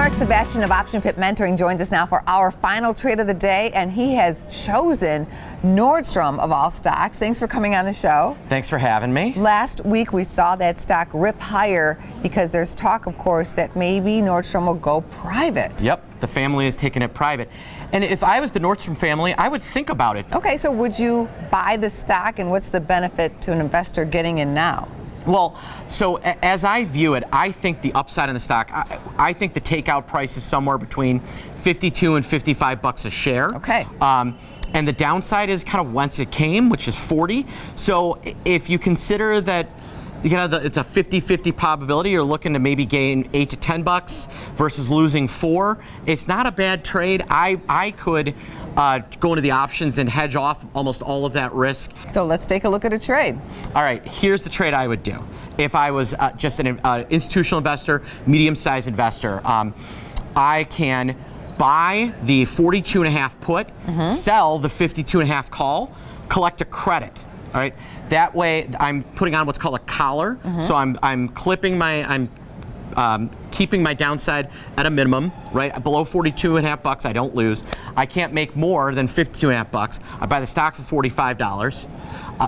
Mark Sebastian of Option Pit Mentoring joins us now for our final trade of the day, and he has chosen Nordstrom of all stocks. Thanks for coming on the show. Thanks for having me. Last week we saw that stock rip higher because there's talk, of course, that maybe Nordstrom will go private. Yep, the family is taking it private. And if I was the Nordstrom family, I would think about it. Okay, so would you buy the stock, and what's the benefit to an investor getting in now? Well, so as I view it, I think the upside in the stock, I think the takeout price is somewhere between 52 and 55 bucks a share. Okay. And the downside is kind of whence it came, which is 40. So if you consider that it's a 50-50 probability, you're looking to maybe gain 8 to 10 bucks versus losing 4. It's not a bad trade. I could go into the options and hedge off almost all of that risk. So let's take a look at a trade. All right, here's the trade I would do. If I was just an institutional investor, medium-sized investor, I can buy the 42.5 put, sell the 52.5 call, collect a credit. All right. That way, I'm putting on what's called a collar. So I'm clipping keeping my downside at a minimum. Right below 42.5 bucks, I don't lose. I can't make more than 52.5 bucks. I buy the stock for $45.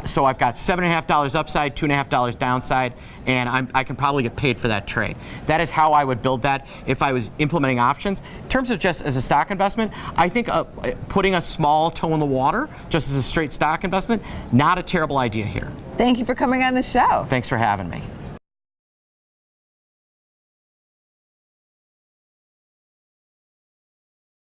So I've got $7.5 upside, $2.5 downside, and I can probably get paid for that trade. That is how I would build that if I was implementing options. In terms of just as a stock investment, I think putting a small toe in the water, just as a straight stock investment, not a terrible idea here. Thank you for coming on the show. Thanks for having me.